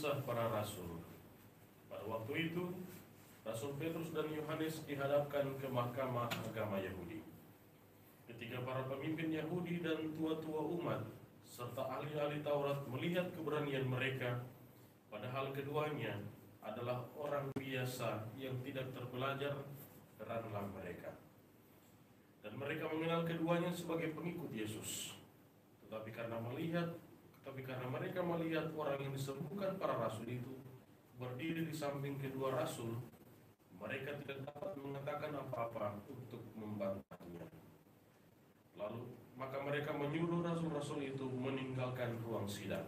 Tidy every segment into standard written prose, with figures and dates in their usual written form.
Kisah para Rasul. Pada waktu itu, Rasul Petrus dan Yohanes dihadapkan ke mahkamah agama Yahudi. Ketika para pemimpin Yahudi dan tua-tua umat serta ahli-ahli Taurat melihat keberanian mereka, padahal keduanya adalah orang biasa yang tidak terpelajar, heranlah mereka. Dan mereka mengenal keduanya sebagai pengikut Yesus. Tetapi karena mereka melihat orang yang disembuhkan para rasul itu berdiri di samping kedua rasul, mereka tidak dapat mengatakan apa-apa untuk membantahnya. Lalu maka mereka menyuruh rasul-rasul itu meninggalkan ruang sidang.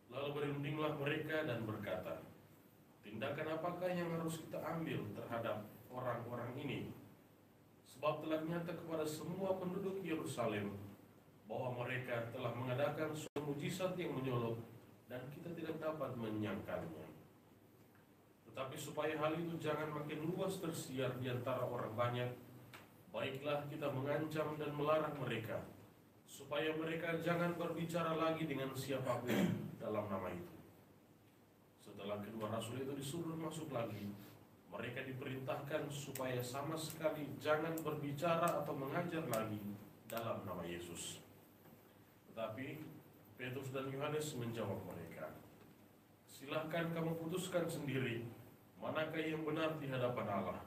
Lalu berundinglah mereka dan berkata, tindakan apakah yang harus kita ambil terhadap orang-orang ini? Sebab telah nyata kepada semua penduduk Yerusalem bahwa mereka telah mengadakan suatu mujizat yang menyolok dan kita tidak dapat menyangkalnya. Tetapi supaya hal itu jangan makin luas tersiar di antara orang banyak, baiklah kita mengancam dan melarang mereka, supaya mereka jangan berbicara lagi dengan siapapun dalam nama itu. Setelah kedua rasul itu disuruh masuk lagi, mereka diperintahkan supaya sama sekali jangan berbicara atau mengajar lagi dalam nama Yesus. Tetapi Petrus dan Yohanes menjawab mereka, silahkan kamu putuskan sendiri manakah yang benar di hadapan Allah,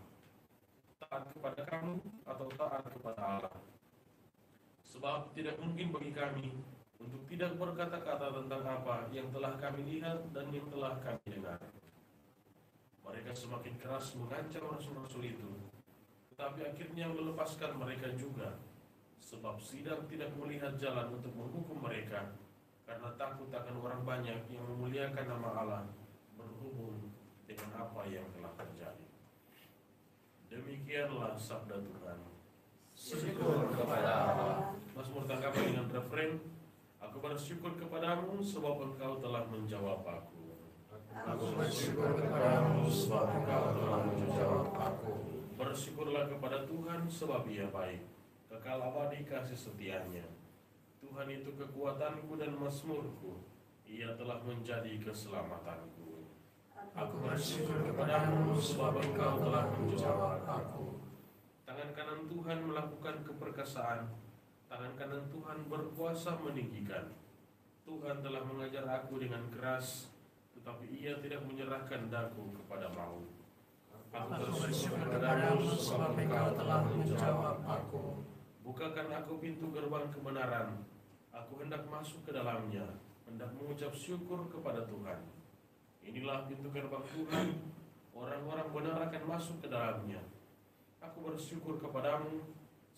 taat kepada kamu atau taat kepada Allah. Sebab tidak mungkin bagi kami untuk tidak berkata-kata tentang apa yang telah kami lihat dan yang telah kami dengar. Mereka semakin keras mengancam rasul-rasul itu, tetapi akhirnya melepaskan mereka juga, sebab sidang tidak melihat jalan untuk menghukum mereka, karena takut akan orang banyak yang memuliakan nama Allah berhubung dengan apa yang telah terjadi. Demikianlah sabda Tuhan. Syukur kepada Allah. Mazmur tanggapan dengan referen, aku bersyukur kepadamu sebab engkau telah menjawab aku. Aku bersyukur kepadamu sebab engkau telah menjawab aku. Bersyukurlah kepada Tuhan sebab Ia baik, kekal abadi kasih setianya. Tuhan itu kekuatanku dan mazmurku, Ia telah menjadi keselamatanku. Aku bersyukur kepadamu sebab engkau telah menjawab aku. Tangan kanan Tuhan melakukan keperkasaan, tangan kanan Tuhan berkuasa meninggikan. Tuhan telah mengajar aku dengan keras, tetapi Ia tidak menyerahkan daku kepada maut. Aku bersyukur kepadamu sebab engkau telah menjawab aku. Bukakan aku pintu gerbang kebenaran, aku hendak masuk ke dalamnya, hendak mengucap syukur kepada Tuhan. Inilah pintu gerbang Tuhan, orang-orang benar akan masuk ke dalamnya. Aku bersyukur kepadamu,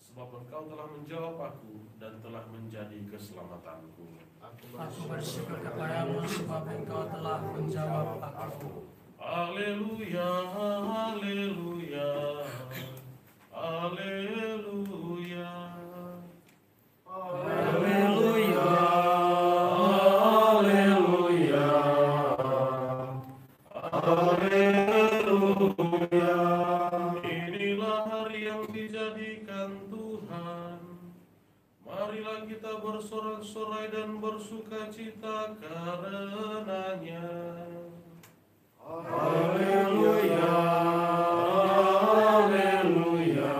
sebab engkau telah menjawab aku dan telah menjadi keselamatanku. Aku bersyukur kepadamu sebab engkau telah menjawab aku. Haleluya, haleluya, haleluya, Haleluya, haleluya, haleluya. inilah hari yang dijadikan Tuhan. Marilah kita bersorak-sorai dan bersukacita karenanya. Haleluya, haleluya,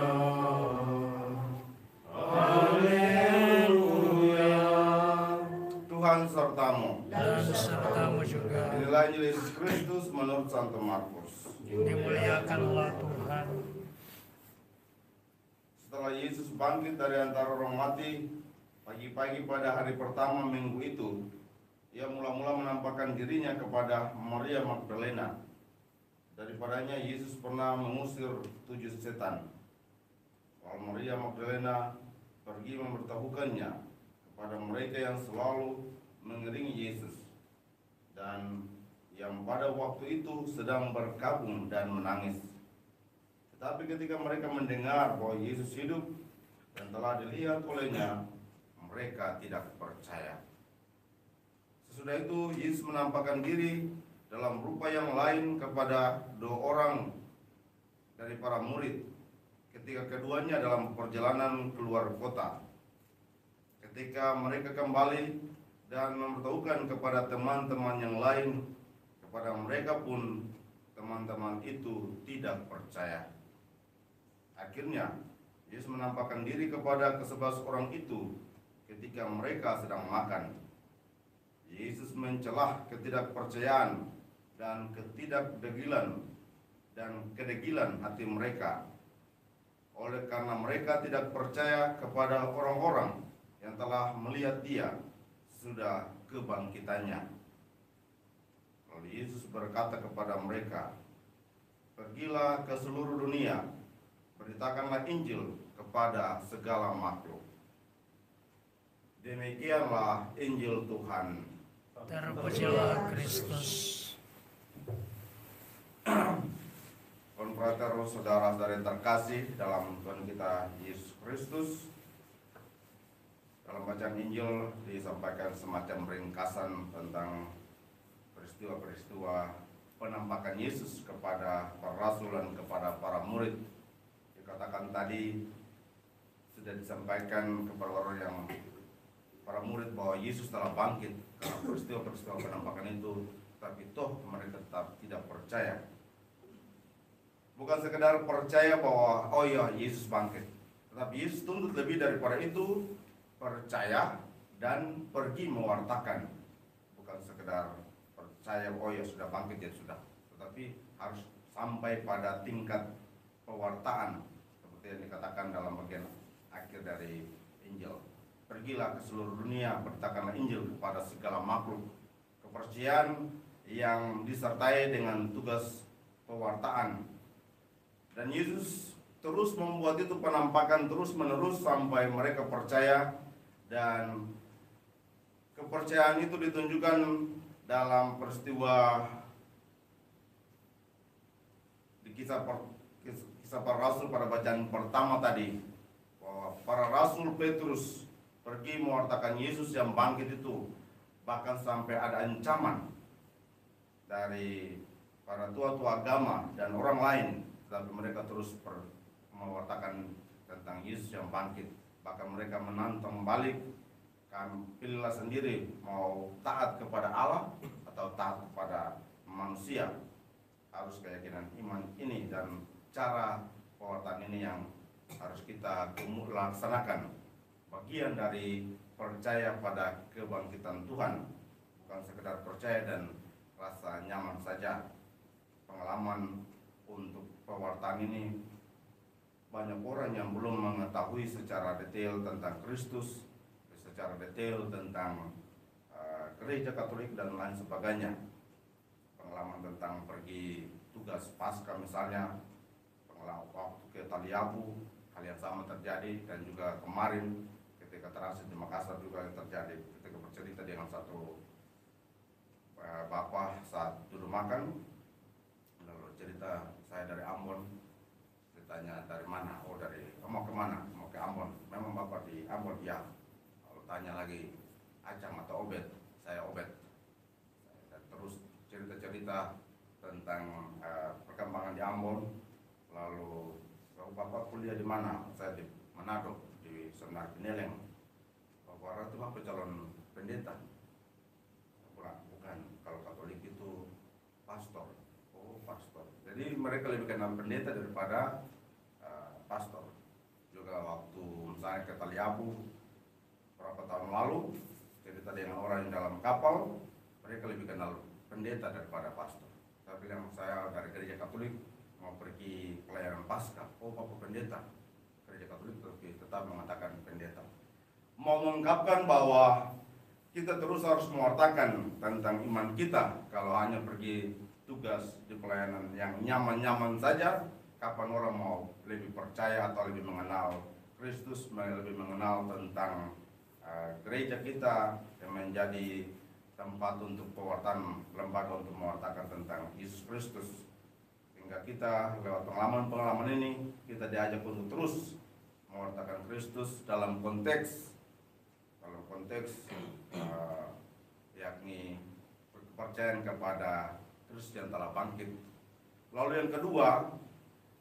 haleluya. Tuhan sertamu. Dan sertamu juga. Inilah Injil Yesus Kristus menurut Santo Markus. Dimuliakanlah Tuhan. Setelah Yesus bangkit dari antara orang mati, pagi-pagi pada hari pertama minggu itu, Ia mula-mula menampakkan dirinya kepada Maria Magdalena. Daripadanya Yesus pernah mengusir 7 setan. Lalu Maria Magdalena pergi memberitahukannya kepada mereka yang selalu mengiringi Yesus, dan yang pada waktu itu sedang berkabung dan menangis. Tetapi ketika mereka mendengar bahwa Yesus hidup dan telah dilihat olehnya, mereka tidak percaya. Sesudah itu Yesus menampakkan diri dalam rupa yang lain kepada 2 orang dari para murid ketika keduanya dalam perjalanan keluar kota. Ketika mereka kembali, dan memberitahukan kepada teman-teman yang lain. Kepada mereka pun teman-teman itu tidak percaya. Akhirnya Yesus menampakkan diri kepada ke-11 orang itu ketika mereka sedang makan. Yesus mencelah ketidakpercayaan dan ketidakdegilan dan kedegilan hati mereka. Oleh karena mereka tidak percaya kepada orang-orang yang telah melihat Dia sudah kebangkitannya. Lalu Yesus berkata kepada mereka, "Pergilah ke seluruh dunia, beritakanlah Injil kepada segala makhluk." Demikianlah Injil Tuhan. Terpujilah Kristus. Konfrater, saudara-saudara yang terkasih dalam Tuhan kita Yesus Kristus, dalam bacaan Injil disampaikan semacam ringkasan tentang peristiwa-peristiwa penampakan Yesus kepada para rasul dan kepada para murid. Dikatakan tadi sudah disampaikan kepada orang yang para murid bahwa Yesus telah bangkit karena peristiwa-peristiwa penampakan itu, tapi toh mereka tetap tidak percaya. Bukan sekedar percaya bahwa oh ya Yesus bangkit, tetapi Yesus tuntut lebih daripada itu, percaya dan pergi mewartakan. Bukan sekedar percaya oh ya sudah bangkit ya sudah, tetapi harus sampai pada tingkat pewartaan seperti yang dikatakan dalam bagian akhir dari Injil. Pergilah ke seluruh dunia, beritakanlah Injil kepada segala makhluk. Kepercayaan yang disertai dengan tugas pewartaan. Dan Yesus terus membuat itu penampakan terus menerus sampai mereka percaya, dan kepercayaan itu ditunjukkan dalam peristiwa di kisah para rasul pada bacaan pertama tadi, bahwa para rasul Petrus pergi mewartakan Yesus yang bangkit itu, bahkan sampai ada ancaman dari para tua-tua agama dan orang lain, tetapi mereka terus mewartakan tentang Yesus yang bangkit. Bahkan mereka menantang balik, pilihlah sendiri mau taat kepada Allah atau taat kepada manusia. Harus keyakinan iman ini dan cara pewartaan ini yang harus kita laksanakan. Bagian dari percaya pada kebangkitan Tuhan, bukan sekedar percaya dan rasa nyaman saja. Pengalaman untuk pewartaan ini, banyak orang yang belum mengetahui secara detail tentang Kristus, secara detail tentang gereja Katolik dan lain sebagainya. Pengalaman tentang pergi tugas Paskah misalnya, pengalaman waktu ke Taliabu, hal yang sama terjadi, dan juga kemarin ketika transit di Makassar juga terjadi. Ketika bercerita dengan satu bapak saat duduk makan, lalu cerita, saya dari Ambon. Ditanya dari mana? Oh dari, mau kemana? Mau ke Ambon. Memang bapak di Ambon? Ya. Lalu tanya lagi, Acang atau Obed? Saya Obed. Dan terus cerita-cerita tentang perkembangan di Ambon. Lalu, bapak kuliah di mana? Saya di Manado, di Seminar Pineleng. Bapak itu apa calon pendeta? Bukan, kalau Katolik itu pastor. Oh pastor. Jadi mereka lebih kenal pendeta daripada pastor. Juga waktu misalnya ke Taliabu berapa tahun lalu, cerita dengan orang yang dalam kapal, mereka lebih kenal pendeta daripada pastor. Saya bilang, saya dari gereja Katolik mau pergi pelayanan Paskah. Oh bapak pendeta. Gereja Katolik tetap mengatakan pendeta. Mau mengungkapkan bahwa kita terus harus mewartakan tentang iman kita. Kalau hanya pergi tugas di pelayanan yang nyaman-nyaman saja, kapan orang mau lebih percaya atau lebih mengenal Kristus, lebih mengenal tentang gereja kita yang menjadi tempat untuk pewartaan, lembaga untuk mewartakan tentang Yesus Kristus. Sehingga kita lewat pengalaman-pengalaman ini, kita diajak untuk terus mewartakan Kristus dalam konteks yakni kepercayaan kepada Kristus yang telah bangkit. Lalu yang kedua,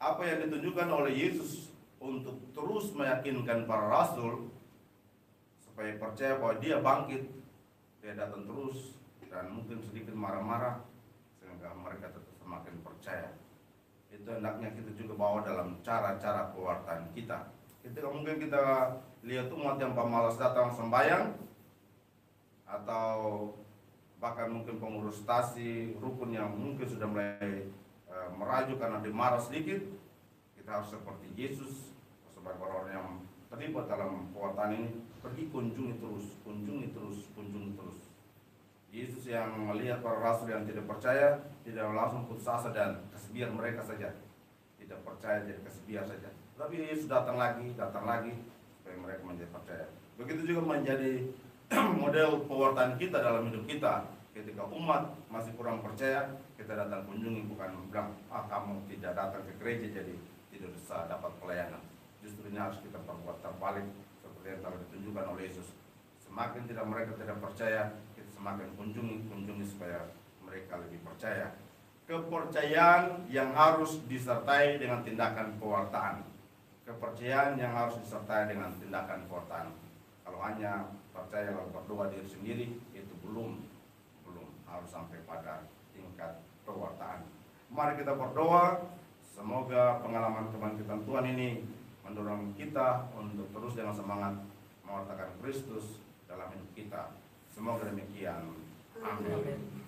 apa yang ditunjukkan oleh Yesus untuk terus meyakinkan para rasul supaya percaya bahwa Dia bangkit. dia datang terus dan mungkin sedikit marah-marah sehingga mereka tetap semakin percaya. Itu hendaknya kita juga bawa dalam cara-cara pewartaan kita. Ketika mungkin kita lihat umat yang pemalas datang sembahyang, atau bahkan mungkin pengurus stasi rukun yang mungkin sudah mulai merajuk karena dimarah sedikit, kita harus seperti Yesus sebagai orang yang terlibat dalam pewartaan ini, pergi kunjungi terus, kunjungi terus, kunjungi terus. Yesus yang melihat para rasul yang tidak percaya, tidak langsung putus asa dan kasih biar mereka saja, tidak percaya jadi kasih biar saja. Tapi Yesus datang lagi supaya mereka menjadi percaya. Begitu juga menjadi model pewartaan kita dalam hidup kita. Ketika umat masih kurang percaya, kita datang kunjungi, bukan bilang kamu tidak datang ke gereja jadi tidak bisa dapat pelayanan. Justru ini harus kita perbuat terbalik seperti yang telah ditunjukkan oleh Yesus. Semakin mereka tidak percaya, kita semakin kunjungi supaya mereka lebih percaya. Kepercayaan yang harus disertai dengan tindakan pewartaan. Kepercayaan yang harus disertai dengan tindakan pewartaan. Kalau hanya percaya lalu berdoa diri sendiri, itu belum harus sampai pada tingkat pewartaan. Mari kita berdoa, semoga pengalaman kebangkitan Tuhan ini mendorong kita untuk terus dengan semangat mewartakan Kristus dalam hidup kita. Semoga demikian. Amin.